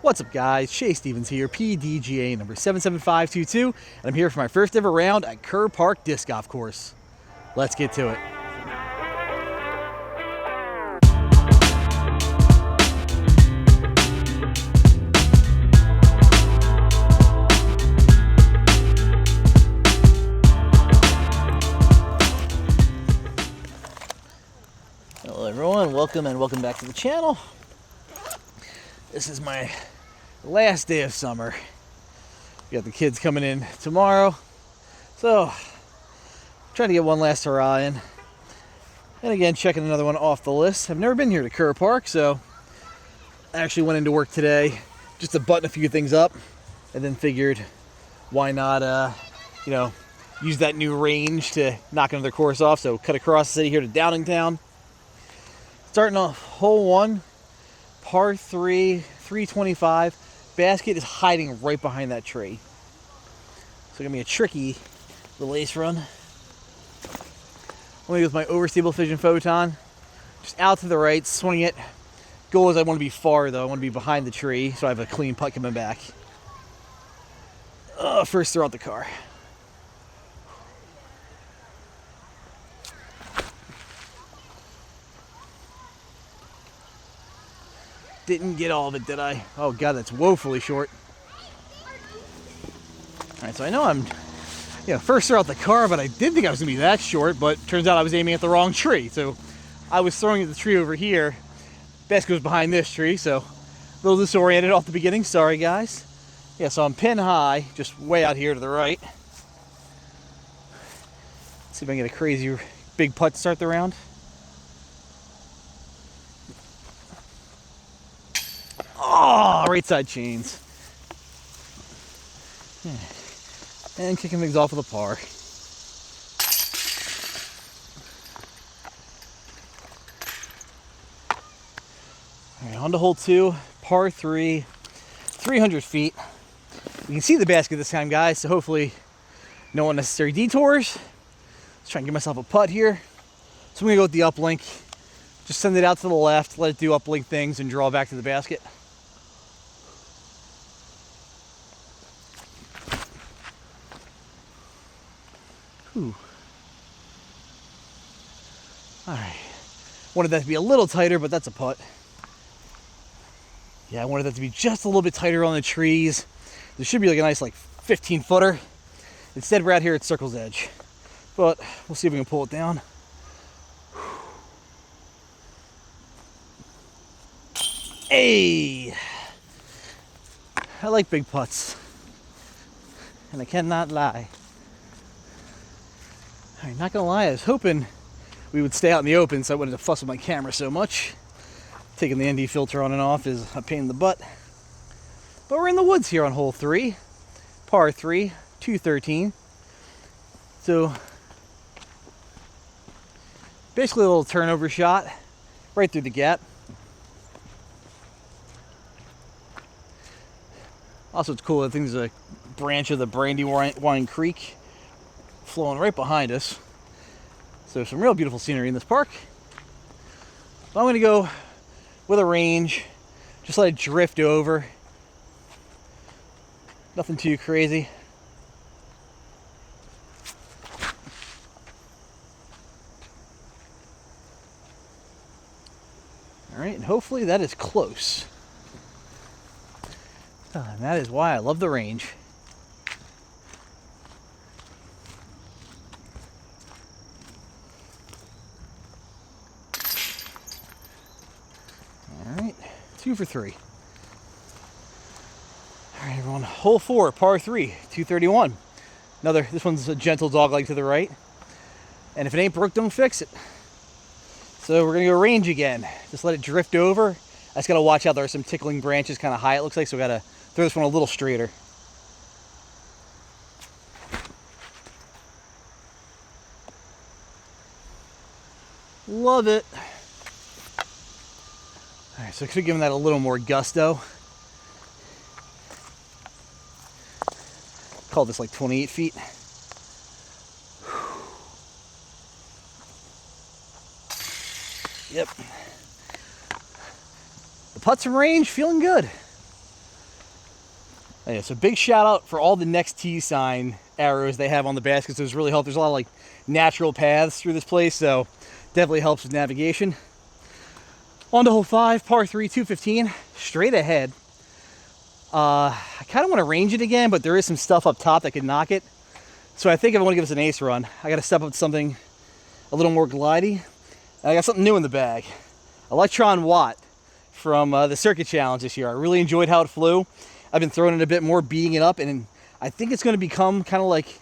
What's up guys, Shay Stevens here, PDGA number 77522, and I'm here for my first ever round at Kerr Park Disc Golf Course. Let's get to it. Hello everyone, welcome back to the channel. This is my last day of summer. We got the kids coming in tomorrow, so trying to get one last hurrah in. And again, checking another one off the list. I've never been here to Kerr Park, so I actually went into work today just to button a few things up, and then figured why not, use that new range to knock another course off. So cut across the city here to Downingtown. Starting off hole 1. Par 3, 325. Basket is hiding right behind that tree. So gonna be a tricky release run. I'm gonna go with my overstable fission photon. Just out to the right, swing it. Goal is I want to be far though. I want to be behind the tree so I have a clean putt coming back. First throw out the car. Didn't get all of it, did I? Oh god, that's woefully short. Alright, so I know I'm first throw out the car, but I didn't think I was gonna be that short, but turns out I was aiming at the wrong tree. So I was throwing at the tree over here. Basket was behind this tree, so a little disoriented off the beginning. Sorry guys. Yeah, so I'm pin high, just way out here to the right. Let's see if I can get a crazy big putt to start the round. Oh, right side chains. And kicking things off with a par. All right, on to hole 2, par 3, 300 feet. You can see the basket this time, guys, so hopefully no unnecessary detours. Let's try and give myself a putt here. So I'm gonna go with the uplink. Just send it out to the left, let it do uplink things, and draw back to the basket. Ooh. All right. Wanted that to be a little tighter, but that's a putt. Yeah, I wanted that to be just a little bit tighter on the trees. There should be like a nice 15-footer. Instead, we're out here at Circle's Edge. But we'll see if we can pull it down. Hey! I like big putts. And I cannot lie. I'm not gonna lie, I was hoping we would stay out in the open so I wouldn't have to fuss with my camera so much. Taking the ND filter on and off is a pain in the butt. But we're in the woods here on hole 3, par 3, 213. So basically a little turnover shot right through the gap. Also, it's cool, I think there's a branch of the Brandywine Creek flowing right behind us. So some real beautiful scenery in this park. But I'm going to go with a range, just let it drift over. Nothing too crazy. All right, and hopefully that is close. And that is why I love the range. Alright, 2 for 3. Alright everyone, hole 4, par 3, 231. This one's a gentle dogleg to the right. And if it ain't broke, don't fix it. So we're gonna go range again. Just let it drift over. I just gotta watch out, there are some tickling branches kind of high it looks like, so we gotta throw this one a little straighter. Love it. All right, so I could have given that a little more gusto. Call this 28 feet. Yep. The putts from range feeling good. Yeah, so big shout out for all the next T sign arrows they have on the baskets. Those really help. There's a lot of like natural paths through this place, so definitely helps with navigation. On to hole 5, par 3, 215, straight ahead. I kind of want to range it again, but there is some stuff up top that could knock it. So I think if I want to give us an ace run, I got to step up to something a little more glidey. And I got something new in the bag. Electron Watt from the Circuit Challenge this year. I really enjoyed how it flew. I've been throwing it a bit more, beating it up, and I think it's going to become kind of like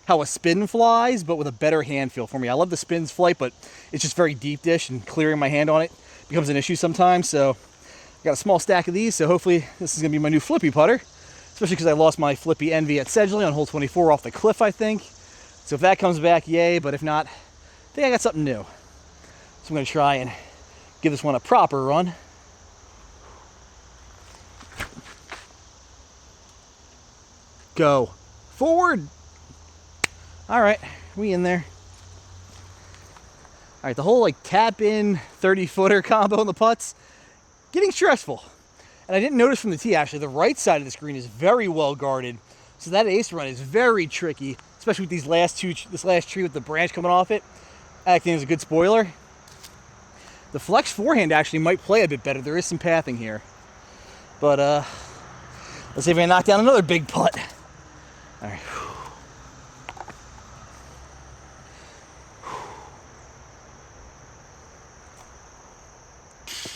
how a spin flies, but with a better hand feel for me. I love the spin's flight, but it's just very deep dish, and clearing my hand on it becomes an issue sometimes. So I got a small stack of these, so hopefully this is going to be my new flippy putter, especially because I lost my flippy Envy at Sedgley on hole 24 off the cliff, I think. So if that comes back, yay, but if not, I think I got something new. So I'm going to try and give this one a proper run. Go forward. All right, we in there. All right, the whole like tap in 30-footer combo on the putts, getting stressful. And I didn't notice from the tee, actually, the right side of the screen is very well guarded. So that ace run is very tricky, especially with this last tree with the branch coming off it, acting as a good spoiler. The flex forehand actually might play a bit better. There is some pathing here. But let's see if I can knock down another big putt. All right.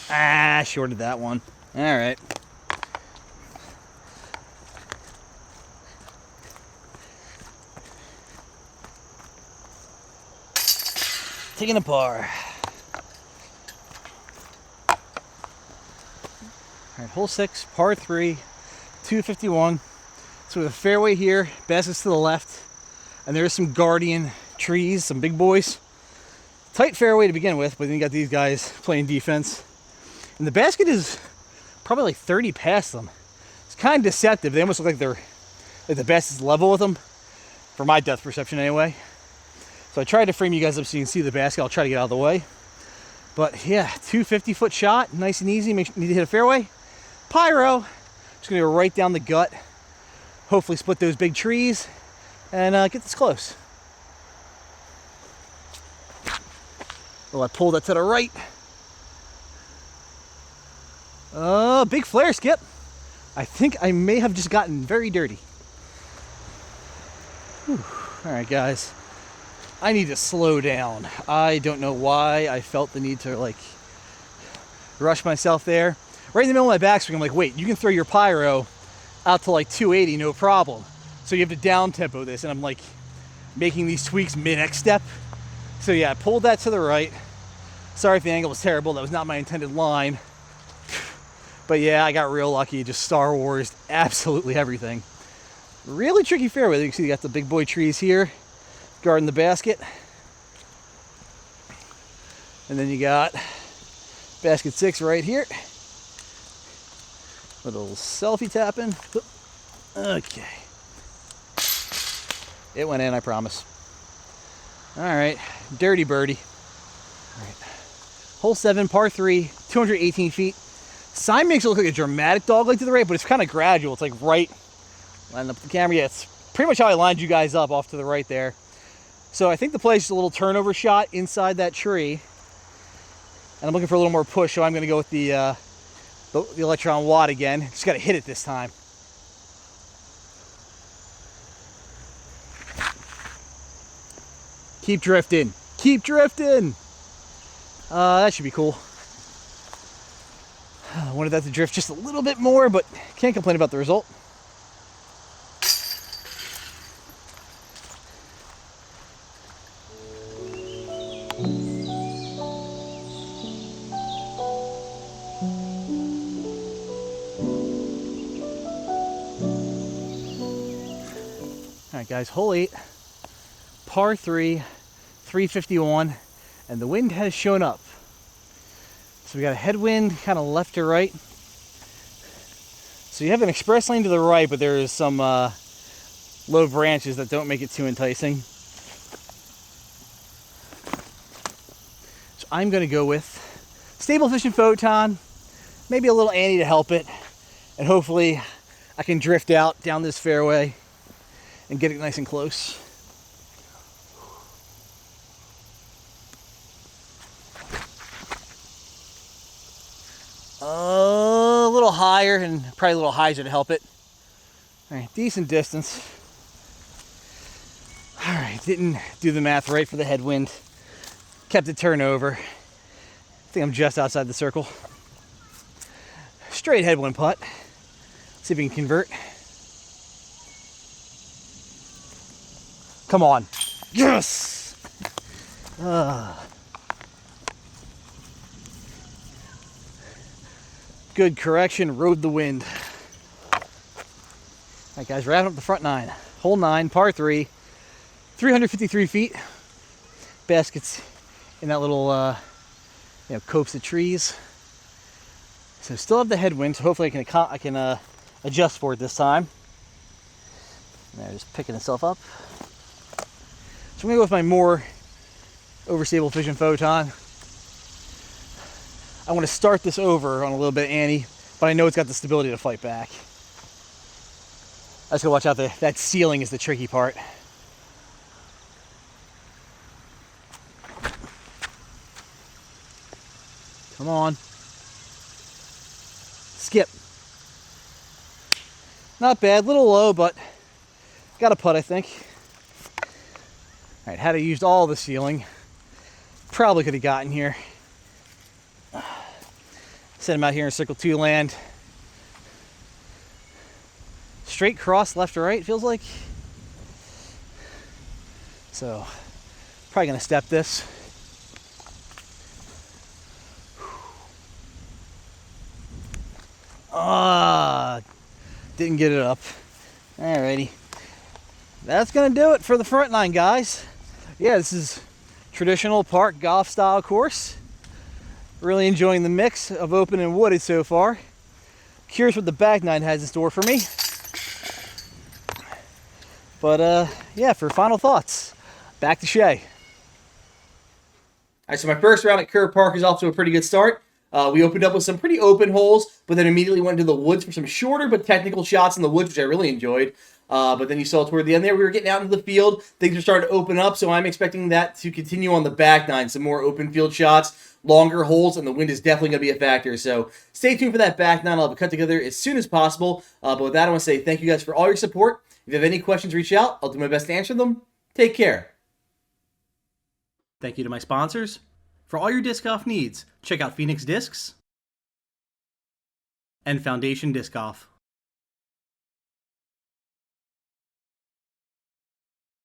Ah, shorted that one. All right. Taking a par. All right, hole 6, par 3, 251. So we have a fairway here, baskets to the left, and there's some guardian trees, some big boys. Tight fairway to begin with, but then you got these guys playing defense. And the basket is probably like 30 past them. It's kind of deceptive. They almost look like they're like the basket's level with them, for my depth perception anyway. So I tried to frame you guys up so you can see the basket. I'll try to get out of the way. But yeah, 250-foot shot, nice and easy. Need to hit a fairway. Pyro, just gonna go right down the gut. Hopefully split those big trees and get this close. Oh, I pulled that to the right. Big flare skip. I think I may have just gotten very dirty. Whew. All right, guys. I need to slow down. I don't know why I felt the need to like rush myself there. Right in the middle of my backswing, I'm like, wait, you can throw your pyro out to like 280, no problem. So you have to down tempo this, and I'm like making these tweaks mid-X step. So yeah, I pulled that to the right. Sorry if the angle was terrible. That was not my intended line. But yeah, I got real lucky. Just Star Wars absolutely everything. Really tricky fairway. You can see you got the big boy trees here guarding the basket. And then you got basket 6 right here. Little selfie tapping. Okay. It went in, I promise. All right, dirty birdie. All right. Hole 7, par 3, 218 feet. Sign makes it look like a dramatic dogleg to the right, but it's kind of gradual. It's like right, lining up the camera. Yeah, it's pretty much how I lined you guys up off to the right there. So I think the play is just a little turnover shot inside that tree. And I'm looking for a little more push, so I'm going to go with the Electron Watt again. Just got to hit it this time. Keep drifting. Keep drifting. That should be cool. I wanted that to drift just a little bit more, but can't complain about the result. All right, guys, hole 8, par 3, 351, and the wind has shown up. So we got a headwind kind of left to right. So you have an express lane to the right, but there is some low branches that don't make it too enticing. So I'm going to go with Stable Fishing Photon, maybe a little Annie to help it, and hopefully I can drift out down this fairway and get it nice and close. A little higher, and probably a little hyzer to help it. All right, decent distance. All right, didn't do the math right for the headwind. Kept it turned over. I think I'm just outside the circle. Straight headwind putt. See if we can convert. Come on. Yes! Good correction, rode the wind. All right, guys, wrapping up the front nine. Hole 9, par 3, 353 feet. Baskets in that little, copse of trees. So still have the headwind, so hopefully I can adjust for it this time. Now just picking itself up. So I'm gonna go with my more overstable Fission Photon. I want to start this over on a little bit Annie, but I know it's got the stability to fight back. I just gotta watch out, that ceiling is the tricky part. Come on. Skip. Not bad, little low, but got a putt, I think. All right, had I used all the ceiling, probably could have gotten here. Set him out here in circle 2 land. Straight cross left to right, feels like. So, probably gonna step this. Didn't get it up. Alrighty. That's gonna do it for the front nine, guys. Yeah, this is traditional park golf style course. Really enjoying the mix of open and wooded so far. Curious what the back nine has in store for me. But yeah, for final thoughts, back to Shay. All right, so my first round at Kerr Park is off to a pretty good start. We opened up with some pretty open holes, but then immediately went into the woods for some shorter but technical shots in the woods, which I really enjoyed. But then you saw toward the end there, we were getting out into the field. Things are starting to open up, so I'm expecting that to continue on the back nine. Some more open field shots, longer holes, and the wind is definitely going to be a factor. So stay tuned for that back nine. I'll have it cut together as soon as possible. But with that, I want to say thank you guys for all your support. If you have any questions, reach out. I'll do my best to answer them. Take care. Thank you to my sponsors. For all your disc golf needs, check out Phoenix Discs and Foundation Disc Golf.